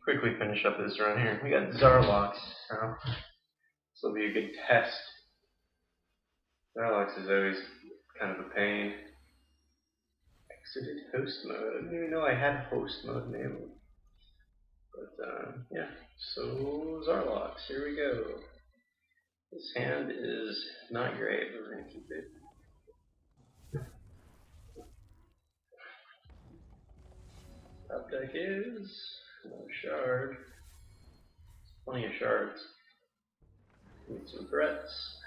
quickly finish up this run here. We got Zarlox now. This will be a good test. Zarlox is always kind of a pain. Exited host mode. I didn't even know I had host mode enabled. But yeah, so Zarlox, here we go. This hand is not great, but we're going to keep it. Top deck is no shard. Plenty of shards. Need some threats.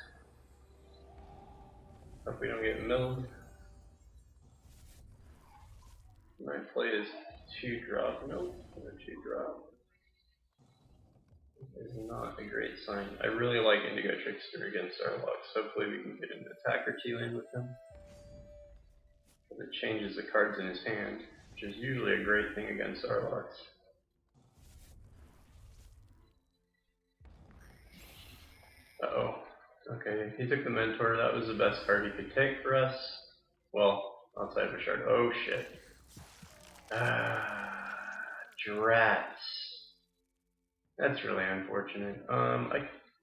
Hope we don't get milled. My play is 2-drop. Nope, no 2-drop. Is not a great sign. I really like Indigo Trickster against Zarlox. Hopefully we can get an attacker T-lane with him. It changes the cards in his hand, which is usually a great thing against Zarlox. Uh-oh. Okay, he took the Mentor. That was the best card he could take for us. Well, outside of a shard. Oh shit. Drats. That's really unfortunate.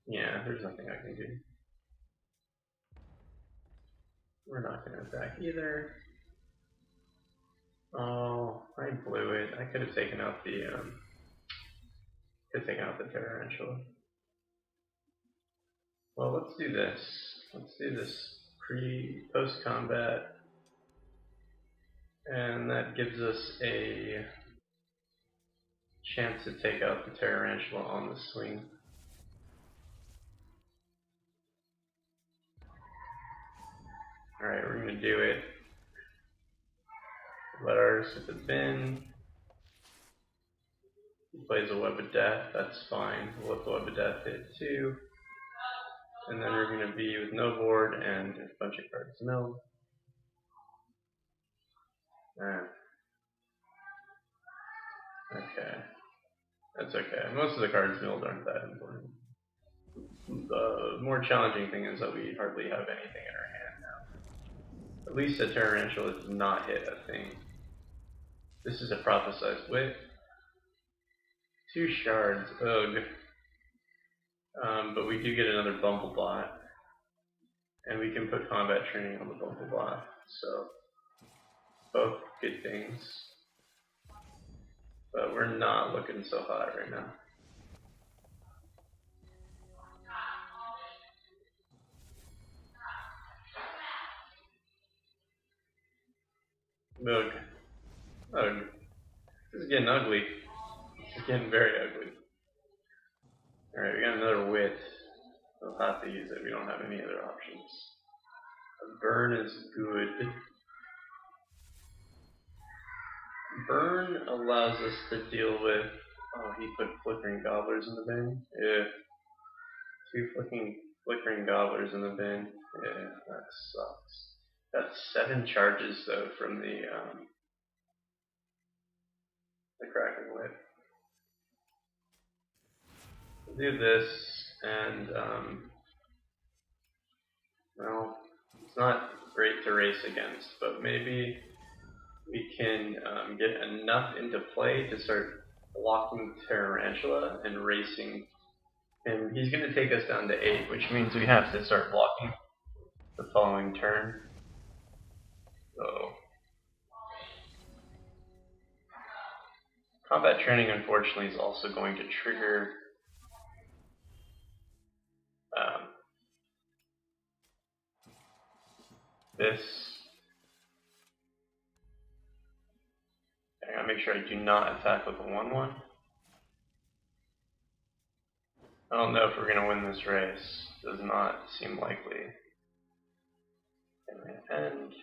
Yeah, there's nothing I can do. We're not gonna attack either. Oh, I blew it. I could have taken out the Tarantula. Well, let's do this. Let's do this post combat, and that gives us a chance to take out the Tarantula on the swing. Alright, we're gonna do it. Let ours hit the bin. He plays a Web of Death, that's fine. We'll let the Web of Death hit too. And then we're going to be with no board and a bunch of cards milled. Okay. That's okay. Most of the cards milled aren't that important. The more challenging thing is that we hardly have anything in our hand now. At least a Tarantula does not hit a thing. This is a prophesized wit. 2 shards. Ugh. But we do get another Bumblebot. And we can put combat training on the Bumblebot. So, both good things. But we're not looking so hot right now. Ugh. Ugh. This is getting ugly. It's getting very ugly. Alright, we got another wit. We'll have to use it. We don't have any other options. A burn is good. Burn allows us to deal with... Oh, he put flickering gobblers in the bin? Yeah. 2 flickering gobblers in the bin. Yeah, that sucks. That's 7 charges though from the Kraken Whip. We'll do this, and well, it's not great to race against, but maybe we can get enough into play to start blocking Tarantula and racing. And he's going to take us down to 8, which means we have to start blocking the following turn. So, combat training, unfortunately, is also going to trigger this. I gotta make sure I do not attack with a 1/1. I don't know if we're gonna win this race. Does not seem likely. And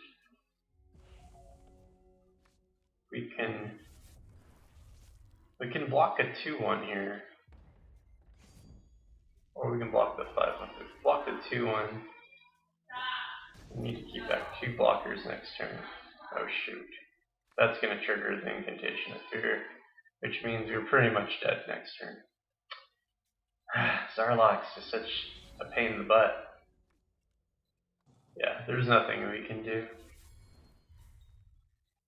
we can block a 2/1 here, or we can block the 5/1. If we block the 2/1, we need to keep back 2 blockers next turn. Oh shoot. That's going to trigger the Incantation of Fear, which means we're pretty much dead next turn. Zarlox is such a pain in the butt. Yeah, there's nothing we can do.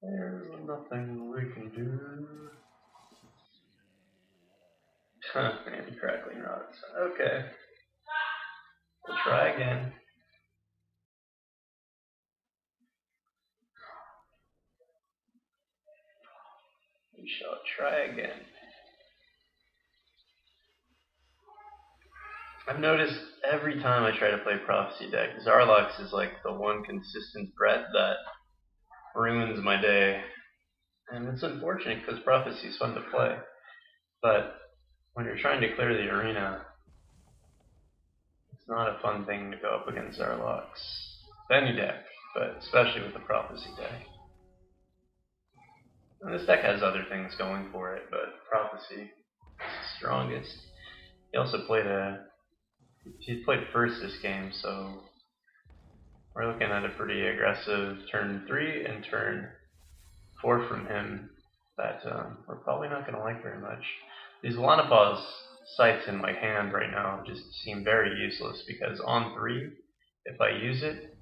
There's nothing we can do. Huh, anti-crackling rods. Okay. We'll try again. We shall try again. I've noticed every time I try to play Prophecy deck, Zarlox is like the one consistent threat that ruins my day. And it's unfortunate because Prophecy is fun to play. But when you're trying to clear the arena, it's not a fun thing to go up against Zarlox. With any deck, but especially with the Prophecy deck. And this deck has other things going for it, but Prophecy is the strongest. He also played first this game, so we're looking at a pretty aggressive turn 3 and turn 4 from him that we're probably not going to like very much. These Lanapause sights in my hand right now just seem very useless because on 3, if I use it,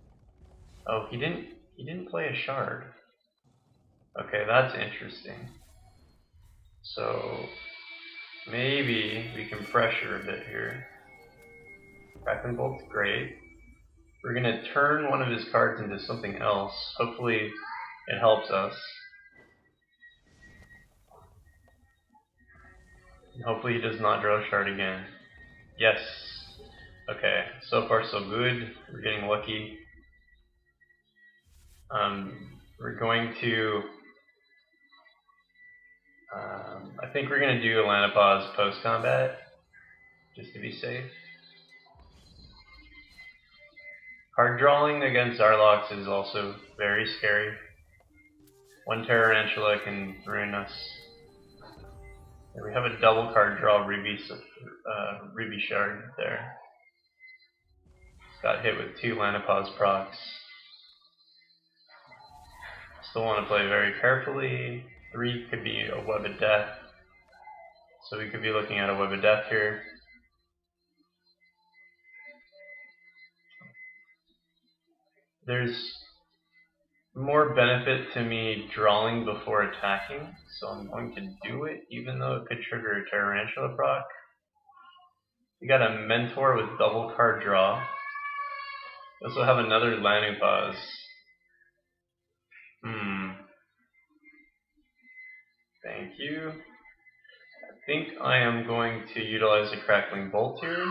oh, he didn't play a shard. Okay, that's interesting. So maybe we can pressure a bit here. Crackling Bolt's great. We're going to turn one of his cards into something else. Hopefully it helps us. And hopefully he does not draw a shard again. Yes. Okay, so far so good. We're getting lucky. We're going to... I think we're going to do Alana Pause post-combat, just to be safe. Card drawing against Zarlox is also very scary. One Tarantula can ruin us. And we have a double card draw Ruby Shard there. Got hit with 2 Lanapause procs. Still want to play very carefully. 3 could be a Web of Death. So we could be looking at a Web of Death here. There's more benefit to me drawing before attacking, so I'm going to do it, even though it could trigger a Tarantula proc. We got a Mentor with double card draw. We also have another Lanapause. Thank you. I think I am going to utilize the Crackling Bolt here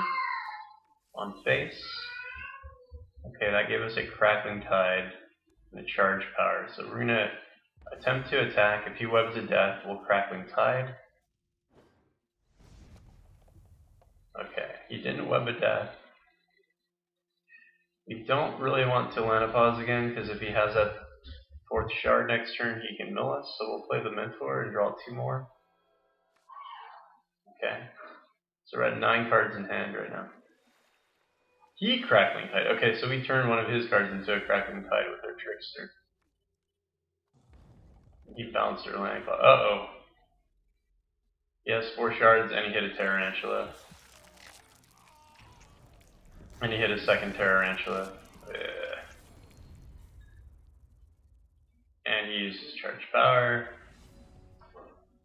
on face. Okay, that gave us a Crackling Tide and a Charge Power. So we're going to attempt to attack. If he webs a death, we'll Crackling Tide. Okay, he didn't web a death. We don't really want to Lanapause again, because if he has that 4th shard next turn, he can mill us. So we'll play the Mentor and draw 2 more. Okay, so we're at 9 cards in hand right now. He Crackling Tide. Okay, so we turn one of his cards into a Crackling Tide with our Trickster. He bounced our Lanapause. Uh-oh. He has 4 shards and he hit a Tarantula. And he hit a 2nd Tarantula. And he uses Charge Power.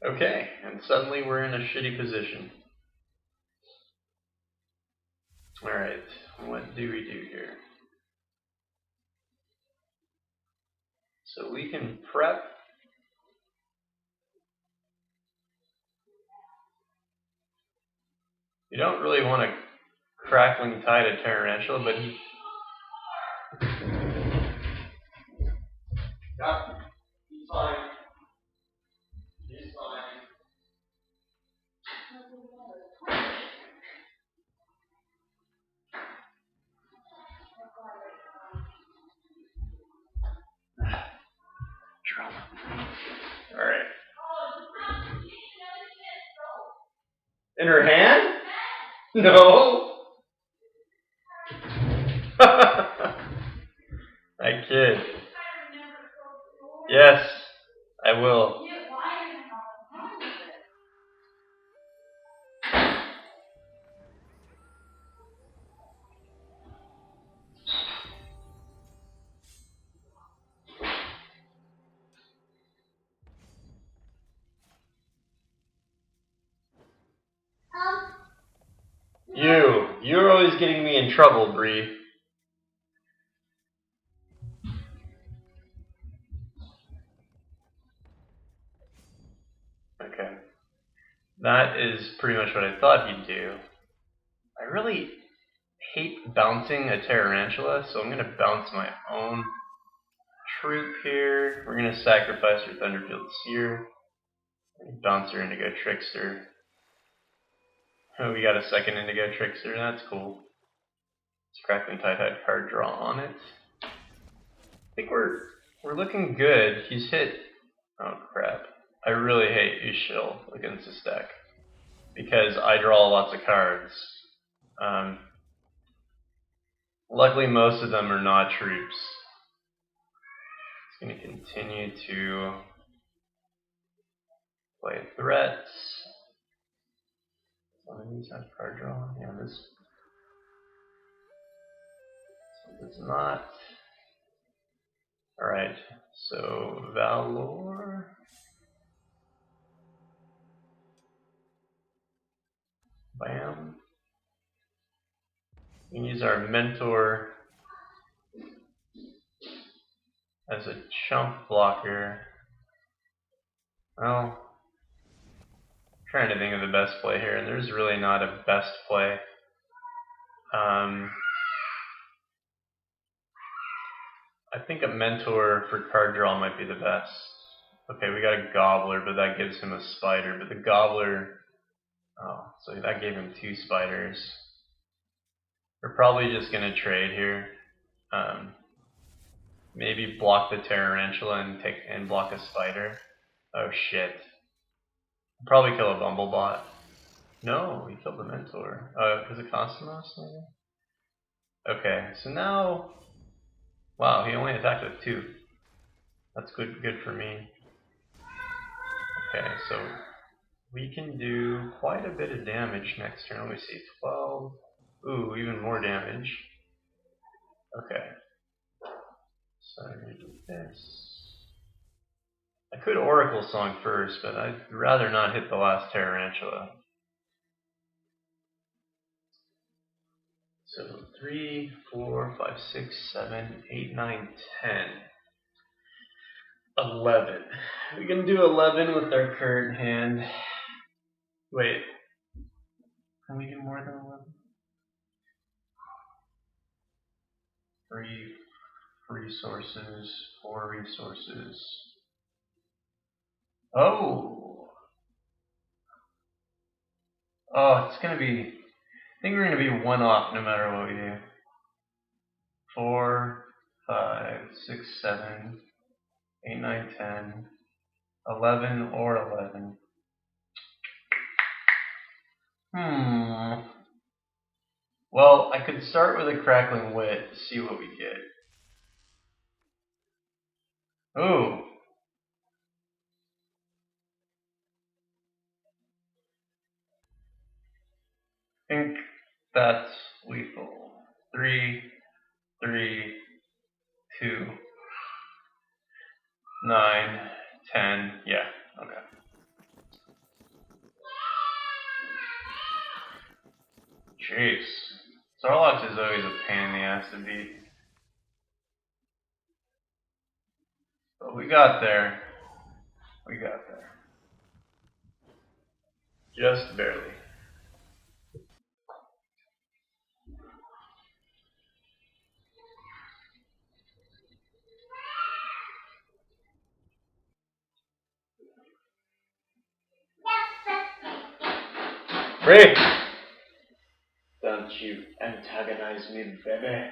Okay, and suddenly we're in a shitty position. Alright, what do we do here? So we can prep. You don't really want to Crackling Tide a Tarantula, but he... Yeah, he's fine. He's fine. Drama. Alright. In her hand? No! I kid. Yes, I will. You're always getting me in trouble, Bree. Okay. That is pretty much what I thought he'd do. I really hate bouncing a Tarantula, so I'm going to bounce my own troop here. We're going to sacrifice our Thunderfield Seer. Bounce our Indigo Trickster. Oh, we got a second Indigo Trickster. That's cool. It's Crackling Tide had card draw on it. I think we're looking good. He's hit. Oh crap! I really hate Ushil against this deck because I draw lots of cards. Luckily, most of them are not troops. It's going to continue to play threats. One of these has card draw. Yeah, this does not. Alright, so Valor. Bam. We can use our Mentor as a chump blocker. Well, I'm trying to think of the best play here, and there's really not a best play. I think a Mentor for card draw might be the best. Okay, we got a Gobbler, but that gives him a Spider. But the Gobbler, oh, so that gave him 2 spiders. We're probably just going to trade here. Maybe block the Tarantula and block a Spider. Oh shit. Probably kill a Bumblebot. No, he killed the Mentor. Was it Cosmos maybe? Okay, so now, wow, he only attacked with 2. That's good for me. Okay, so we can do quite a bit of damage next turn. Let me see, 12. Ooh, even more damage. Okay. So I'm going to do this. I could Oracle Song first, but I'd rather not hit the last Tarantula. So 3, 4, 5, 6, 7, 8, 9, 10. 11. We can do 11 with our current hand. Wait. Can we do more than 11? 3 resources, 4 resources. Oh! Oh, it's gonna be... I think we're gonna be 1 off no matter what we do. 4, 5, 6, 7, 8, 9, 10, 11 or 11. Well, I could start with a Crackling Wit to see what we get. Ooh. I think that's lethal. 3, 3, 2, 9, 10. Yeah, okay. Jeez. Sarlacc is always a pain in the ass to beat. But we got there. We got there. Just barely. Ray! Don't you antagonize me, baby.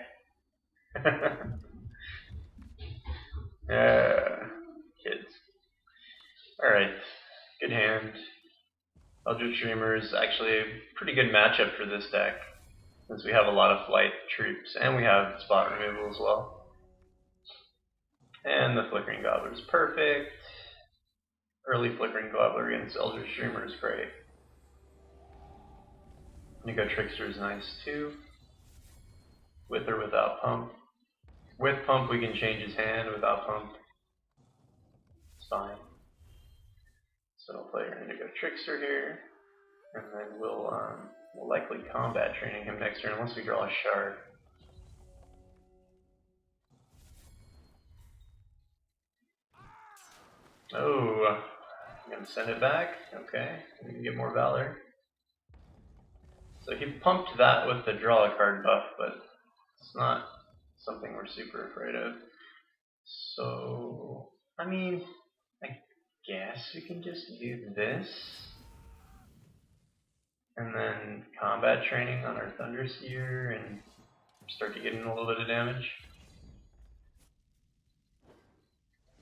Kids. Alright. Good hand. Eldritch Dreamer is actually a pretty good matchup for this deck, since we have a lot of flight troops, and we have spot removal as well. And the Flickering Gobbler is perfect. Early Flickering Gobbler against Eldritch Dreamer is great. Indigo Trickster is nice too. With or without Pump. With Pump we can change his hand, without Pump it's fine. So I'll play our Indigo Trickster here. And then we'll likely combat training him next turn unless we draw a shard. Oh, I'm gonna send it back. Okay, we can get more valor. So he pumped that with the draw a card buff, but it's not something we're super afraid of. So, I mean, I guess we can just do this. And then combat training on our Thunderseer and start to get in a little bit of damage.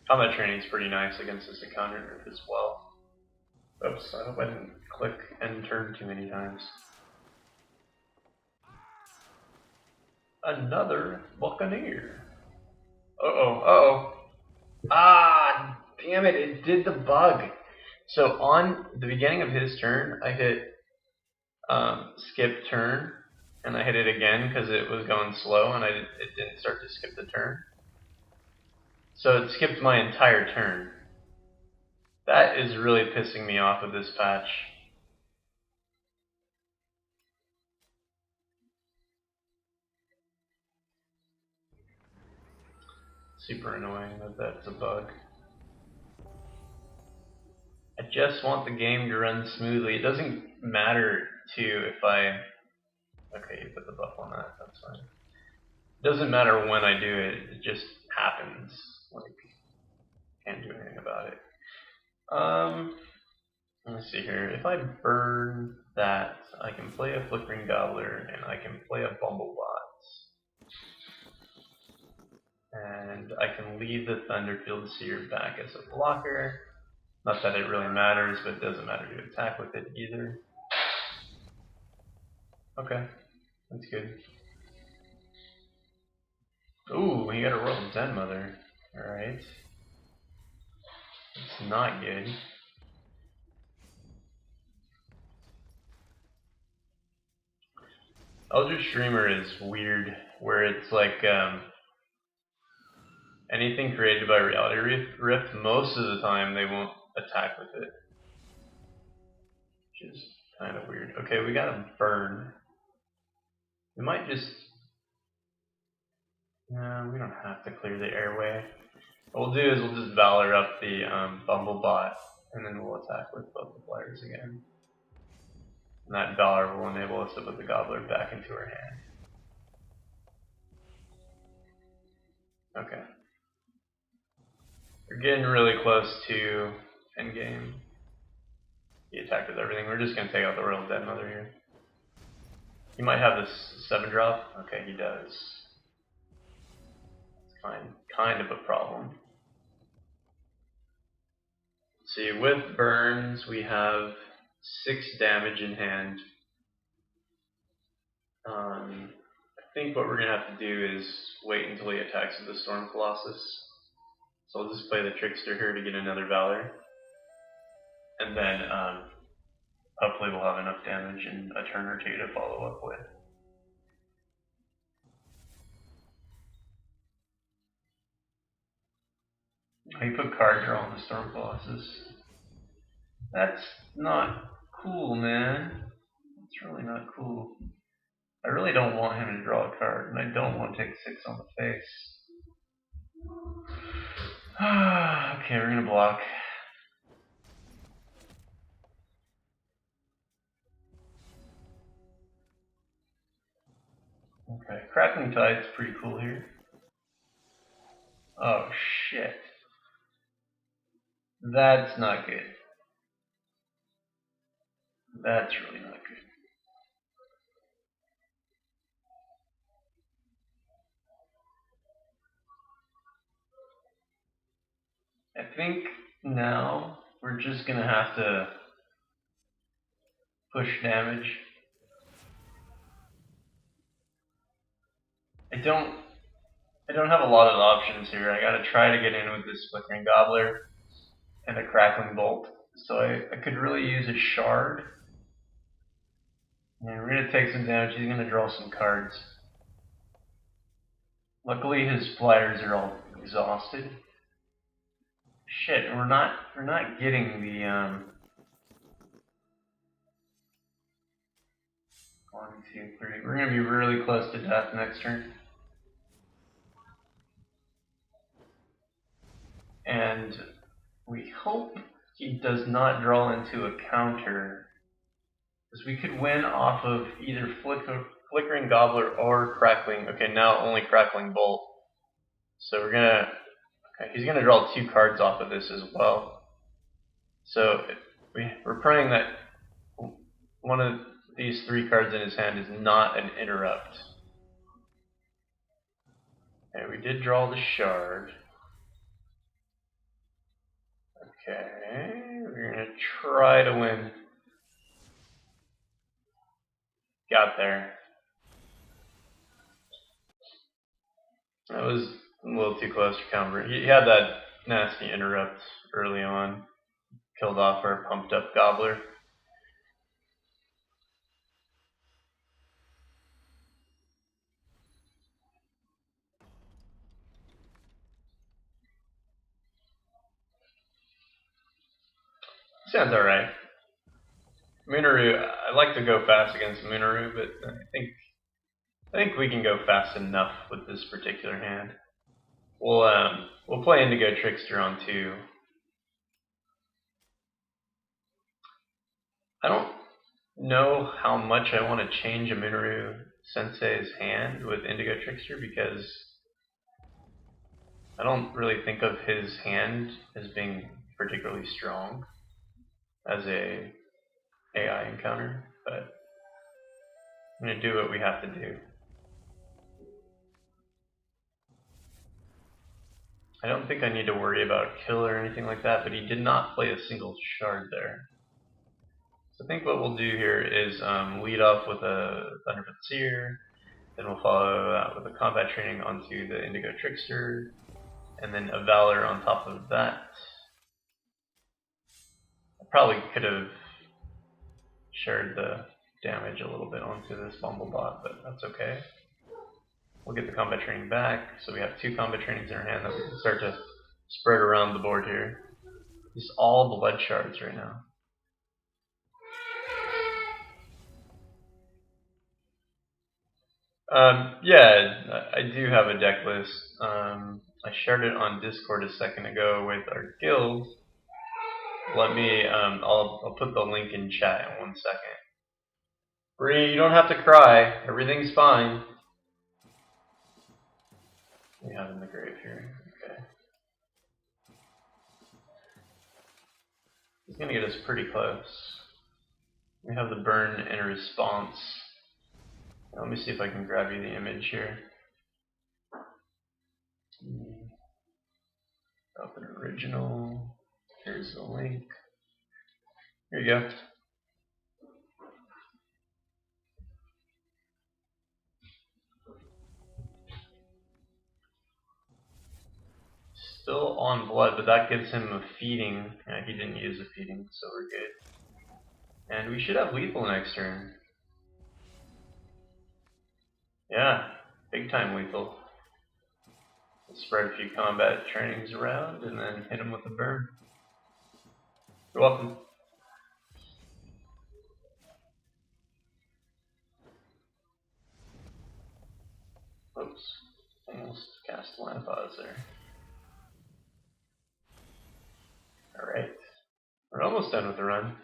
Combat training is pretty nice against this encounter nerf as well. Oops, I hope I didn't click end turn too many times. Another Buccaneer. Uh-oh. Ah, damn it, it did the bug. So on the beginning of his turn, I hit skip turn, and I hit it again because it was going slow and it didn't start to skip the turn. So it skipped my entire turn. That is really pissing me off with this patch. Super annoying that that's a bug. I just want the game to run smoothly. It doesn't matter too if I... Okay, you put the buff on that, that's fine. It doesn't matter when I do it, it just happens. Like, can't do anything about it. Let me see here. If I burn that, I can play a Flickering Gobbler and I can play a Bumblebot. And I can leave the Thunderfield Seer back as a blocker. Not that it really matters, but it doesn't matter to attack with it either. Okay, that's good. Ooh, he got a Royal Den Mother. Alright. It's not good. Eldritch Dreamer is weird, where it's like anything created by Reality Rift, most of the time they won't attack with it. Which is kind of weird. Okay, we got a burn. We might just... No, we don't have to clear the airway. What we'll do is we'll just Valor up the Bumblebot, and then we'll attack with both the flyers again. And that Valor will enable us to put the Gobbler back into our hand. Okay. We're getting really close to endgame. He attacked with everything. We're just going to take out the Royal Dead Mother here. He might have this 7-drop. Okay, he does. It's kind of a problem. See, with burns, we have 6 damage in hand. I think what we're going to have to do is wait until he attacks with the Storm Colossus. So I'll just play the Trickster here to get another Valor. And then hopefully we'll have enough damage in a turn or two to follow up with. He put card draw on the Storm Colossus. That's not cool, man. That's really not cool. I really don't want him to draw a card, and I don't want to take 6 on the face. Okay, we're gonna block. Okay, Crackling Tide's pretty cool here. Oh shit. That's not good. That's really not good. I think now we're just gonna have to push damage. I don't have a lot of options here. I gotta try to get in with this Flickering Gobbler and a Crackling Bolt. So I could really use a Shard. And we're gonna take some damage. He's gonna draw some cards. Luckily his flyers are all exhausted. Shit, we're not getting the 2, 3. We're going to be really close to death next turn. And we hope he does not draw into a counter, because we could win off of either Flickering Gobbler or Crackling. Okay, now only Crackling Bolt. So we're gonna. Okay, he's gonna draw 2 cards off of this as well. So we're praying that one of these 3 cards in his hand is not an interrupt. Okay, we did draw the shard. Okay, we're gonna try to win. Got there. That was a little too close for counter. He had that nasty interrupt early on. Killed off our pumped up Gobbler. Sounds alright. Moonaru, I like to go fast against Moonaru, but I think we can go fast enough with this particular hand. We'll play Indigo Trickster on 2. I don't know how much I want to change a Moonaru Sensei's hand with Indigo Trickster, because I don't really think of his hand as being particularly strong as a AI encounter, but I'm going to do what we have to do. I don't think I need to worry about kill or anything like that, but he did not play a single shard there. So I think what we'll do here is lead off with a Thunderfoot Seer, then we'll follow that with a Combat Training onto the Indigo Trickster, and then a Valor on top of that. I probably could have shared the damage a little bit onto this Bumblebot, but that's okay. We'll get the Combat Training back, so we have 2 Combat Trainings in our hand that we can start to spread around the board here. Just all blood shards right now. Yeah, I do have a deck list. I shared it on Discord a second ago with our guild. Let me, I'll put the link in chat in 1 second. Bree, you don't have to cry. Everything's fine. We have in the grave here. Okay. He's gonna get us pretty close. We have the burn in a response. Let me see if I can grab you the image here. Open original. Here's the link. Here you go. Still on blood, but that gives him a feeding. Yeah, he didn't use a feeding, so we're good. And we should have lethal next turn. Yeah, big time lethal. Let's spread a few combat trainings around and then hit him with a burn. You're welcome. Oops, almost cast line of pause there. Alright, we're almost done with the run.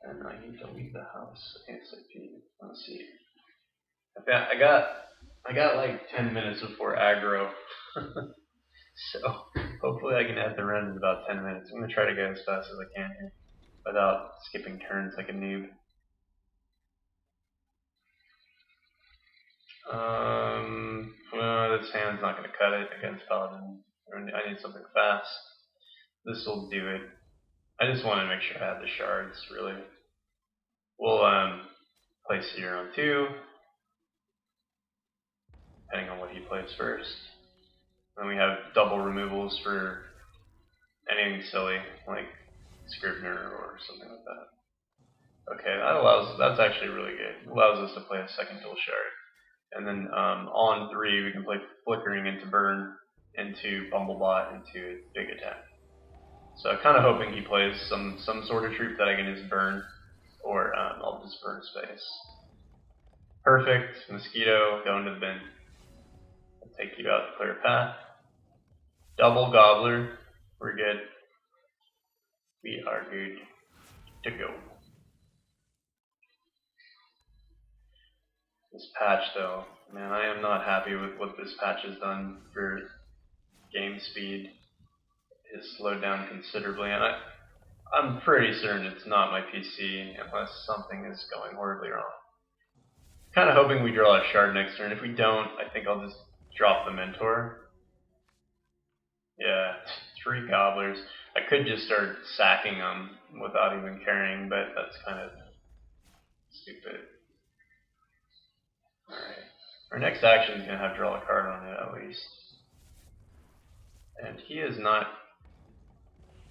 And I need to leave the house ASAP. Let's see. I got like 10 minutes before aggro. So hopefully I can have the run in about 10 minutes. I'm gonna try to go as fast as I can here without skipping turns like a noob. Well, this hand's not gonna cut it against Paladin. I need something fast. This will do it. I just want to make sure I have the shards, really. We'll play Seer on 2, depending on what he plays first. Then we have double removals for anything silly, like Scrivener or something like that. Okay, that's actually really good. It allows us to play a second dual shard. And then on 3, we can play Flickering into Burn, into Bumblebot, into Big Attack. So I'm kind of hoping he plays some sort of troop that I can just burn, or I'll just burn space. Perfect. Mosquito, go into the bin. I'll take you out to clear a path. Double Gobbler. We're good. We are good to go. This patch though, man, I am not happy with what this patch has done for game speed. It's slowed down considerably, and I'm pretty certain it's not my PC unless something is going horribly wrong. Kind of hoping we draw a shard next turn. If we don't, I think I'll just drop the Mentor. Yeah, 3 Gobblers. I could just start sacking them without even caring, but that's kind of stupid. Alright. Our next action is going to have draw a card on it at least. And he is not...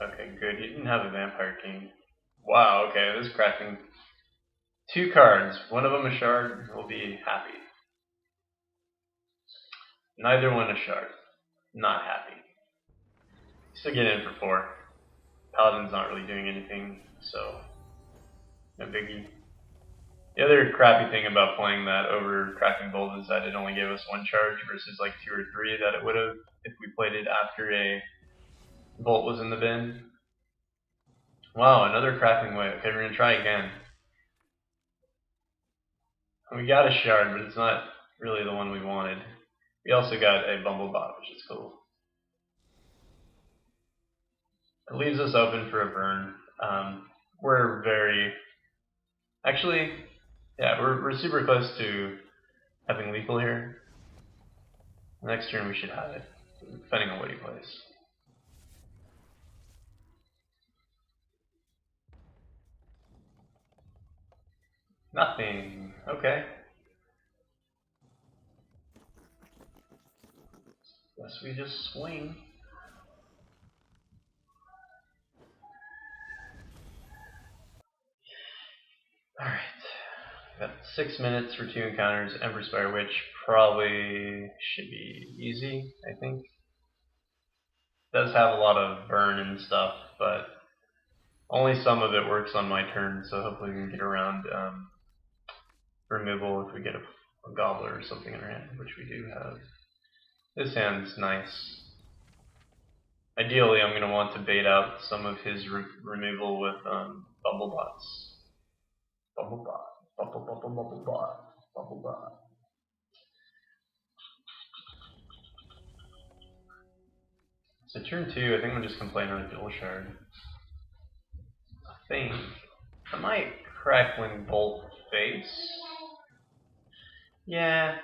Okay, good. He didn't have a Vampire King. Wow, okay, this is cracking 2 cards. One of them a shard. We'll be happy. Neither one a shard. Not happy. Still get in for 4. Paladin's not really doing anything, so no biggie. The other crappy thing about playing that over Cracking Bolt is that it only gave us 1 charge versus like 2 or 3 that it would have if we played it after a Bolt was in the bin. Wow, another Cracking Wave. Okay, we're gonna try again. We got a shard, but it's not really the one we wanted. We also got a Bumblebot, which is cool. It leaves us open for a burn. We're very... Actually, yeah, we're super close to having lethal here. Next turn we should have it, depending on what he plays. Nothing. Okay. Guess we just swing. Alright. Got 6 minutes for 2 encounters. Emperor Spire Witch probably should be easy, I think. Does have a lot of burn and stuff, but only some of it works on my turn, so hopefully we can get around removal if we get a Gobbler or something in our hand, which we do have. This hand's nice. Ideally, I'm going to want to bait out some of his removal with Bumblebots. Bumblebot. Bumblebot. Bumblebot. So turn 2, I think I'm just complain on a dual shard. I think I might Crackling Bolt face. Yeah,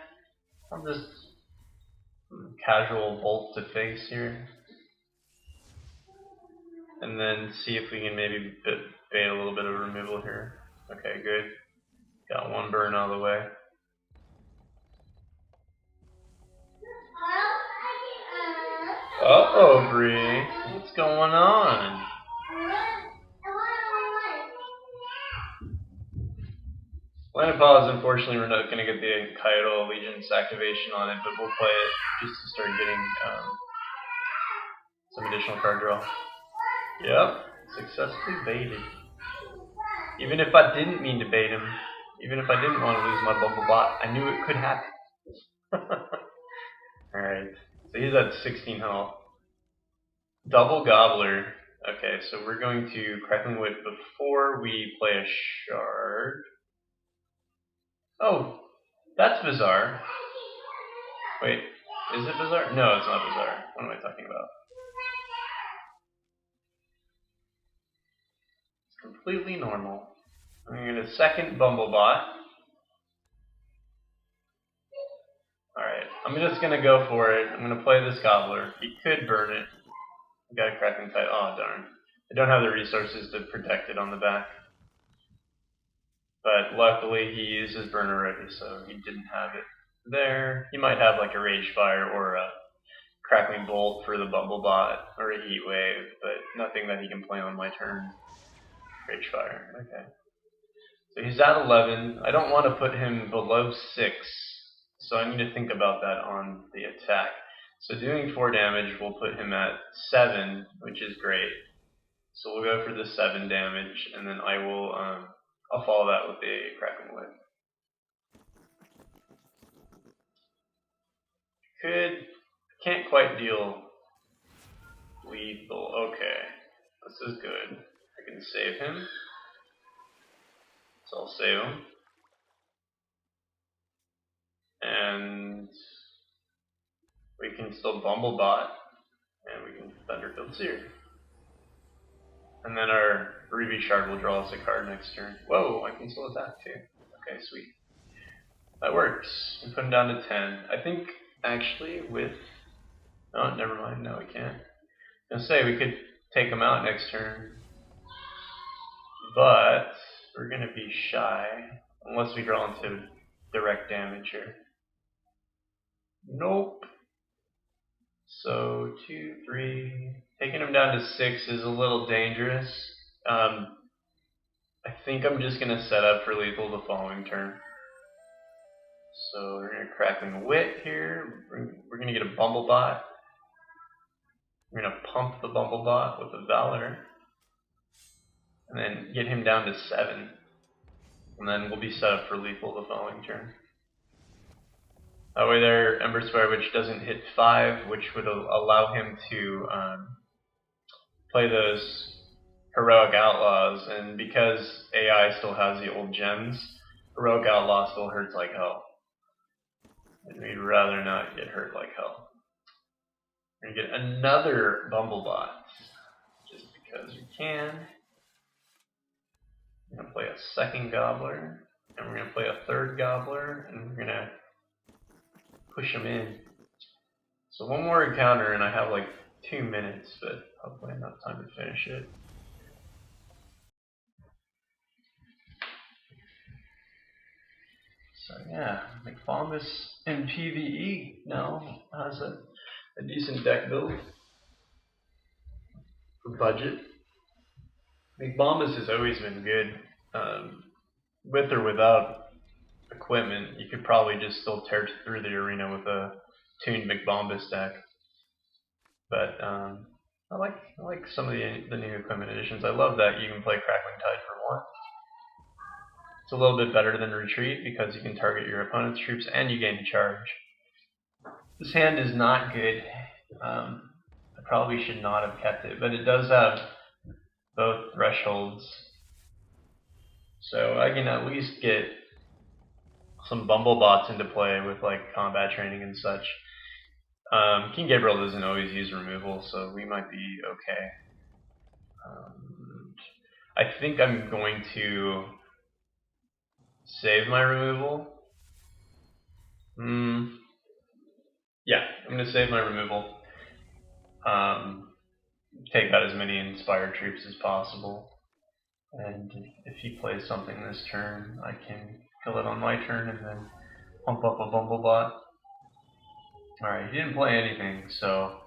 I'll just casual Bolt to face here. And then see if we can maybe bait a little bit of removal here. Okay, good. Got 1 burn out of the way. Uh-oh, Bree. What's going on? Land of Pause, unfortunately, we're not going to get the Kyoto Allegiance activation on it, but we'll play it just to start getting some additional card draw. Yep, successfully baited. Even if I didn't mean to bait him, even if I didn't want to lose my Bumblebot, I knew it could happen. Alright, so he's at 16 health. Double Gobbler. Okay, so we're going to Crackling Whip before we play a shard. Oh, that's bizarre. Wait, is it bizarre? No, it's not bizarre. What am I talking about? It's completely normal. I'm going to get a second Bumblebot. Alright, I'm just going to go for it. I'm going to play this Gobbler. He could burn it. I got a Cracking Type. Oh, darn. I don't have the resources to protect it on the back. But luckily he used his burn already, so he didn't have it there. He might have like a Rage Fire or a Crackling Bolt for the Bumblebot or a Heat Wave, but nothing that he can play on my turn. Rage Fire, okay. So he's at 11. I don't want to put him below 6, so I need to think about that on the attack. So doing 4 damage will put him at 7, which is great. So we'll go for the 7 damage, and then I will I'll follow that with a Cracking Whip. Can't quite deal lethal. Okay, this is good. I can save him, so I'll save him. And we can still Bumblebot, and we can Thunderfield Seer. And then our Ruby Shard will draw us a card next turn. Whoa, I can still attack too. Okay, sweet. That works. We put him down to 10. I think, actually, with... Oh, never mind. No, we can't. I was gonna say, we could take him out next turn. But we're going to be shy. Unless we draw into direct damage here. Nope. So, 2, 3... Taking him down to 6 is a little dangerous. I think I'm just going to set up for lethal the following turn. So we're going to Crackling Wit here. We're going to get a Bumblebot. We're going to pump the Bumblebot with a Valor. And then get him down to 7. And then we'll be set up for lethal the following turn. That way there, Ember Spire Witch doesn't hit 5, which would allow him to play those Heroic Outlaws. And because AI still has the old gems, Heroic Outlaw still hurts like hell. And we'd rather not get hurt like hell. We're going to get another Bumblebot, just because we can. We're going to play a second Gobbler, and we're going to play a third Gobbler, and we're going to push them in. So one more encounter, and I have like 2 minutes, but hopefully enough time to finish it. So yeah, McBombus in PvE now has a decent deck build for budget. McBombus has always been good. With or without equipment, you could probably just still tear through the arena with a tuned McBombus deck. But I like some of the new equipment additions. I love that you can play Crackling Tide for 1. It's a little bit better than Retreat because you can target your opponent's troops and you gain charge. This hand is not good. I probably should not have kept it, but it does have both thresholds. So I can at least get some Bumblebots into play with like combat training and such. King Gabriel doesn't always use removal, so we might be okay. I think I'm going to save my removal. Yeah, I'm going to save my removal. Take out as many inspired troops as possible. And if he plays something this turn, I can kill it on my turn and then pump up a Bumblebot. Alright, he didn't play anything, so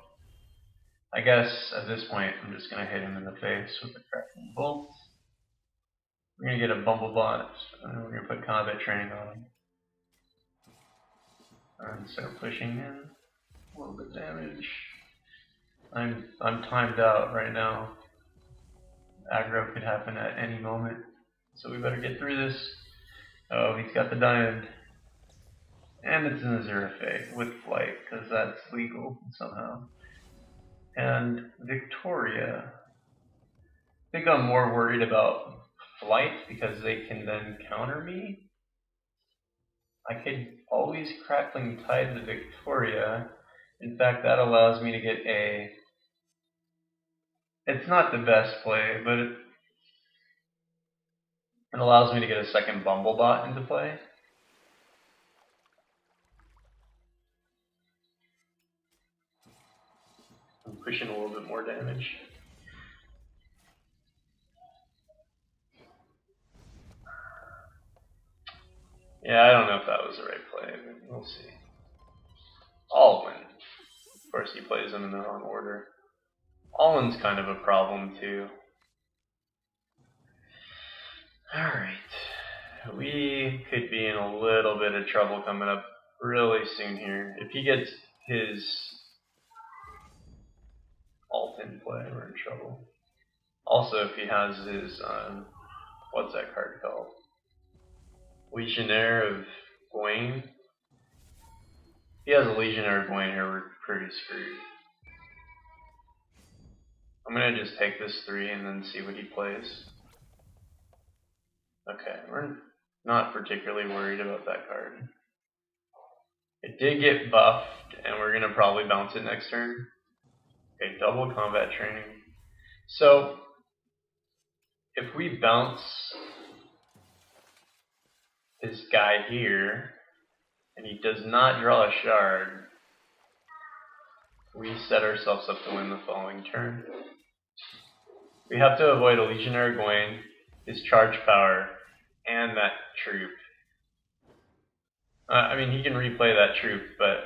I guess at this point I'm just going to hit him in the face with a Crackling Bolt. We're going to get a Bumblebot, and we're going to put combat training on him. And start pushing in. A little bit of damage. I'm timed out right now. Aggro could happen at any moment, so we better get through this. Oh, he's got the Diamond. And it's in the Zerafay with Flight, because that's legal somehow. And Victoria. I think I'm more worried about Flight because they can then counter me. I could always Crackling Tide the Victoria. In fact, that allows me to get a... It's not the best play, but it allows me to get a second Bumblebot into play. I'm pushing a little bit more damage. Yeah, I don't know if that was the right play, but we'll see. Alwyn. Of course, he plays them in the wrong order. Alwyn's kind of a problem, too. Alright. We could be in a little bit of trouble coming up really soon here. If he gets his alt in play, we're in trouble. Also, if he has his, what's that card called? Legionnaire of Gwaine. If he has a Legionnaire going here, we're pretty screwed. I'm gonna just take this 3 and then see what he plays. Okay, we're not particularly worried about that card. It did get buffed, and we're gonna probably bounce it next turn. Okay, double combat training. So, if we bounce this guy here, and he does not draw a shard, we set ourselves up to win the following turn. We have to avoid a Legionnaire Gawain, his charge power, and that troop. I mean, he can replay that troop, but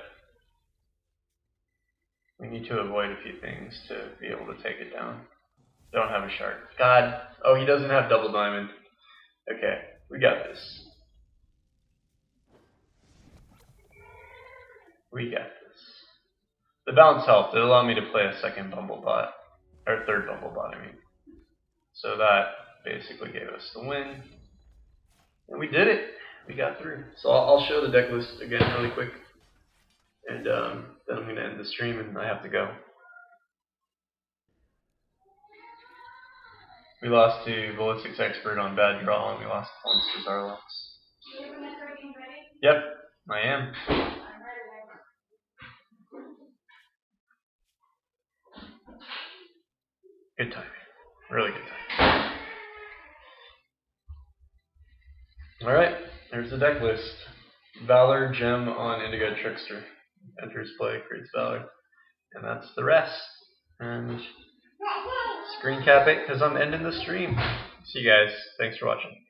we need to avoid a few things to be able to take it down. Don't have a shard. God. Oh, he doesn't have double diamond. Okay, we got this. We got this. The bounce helped. It allowed me to play a second Bumblebot. Or third Bumblebot, I mean. So that basically gave us the win. And we did it. We got through. So I'll show the deck list again really quick. And then I'm going to end the stream and I have to go. We lost to Ballistics Expert on Bad Draw, and we lost to Monsters Arlox. Yep, I am. Good timing. Really good timing. Alright, there's the deck list. Valor, Gem on Indigo Trickster. Enters play, creates Valor. And that's the rest. And screen cap it because I'm ending the stream. See you guys. Thanks for watching.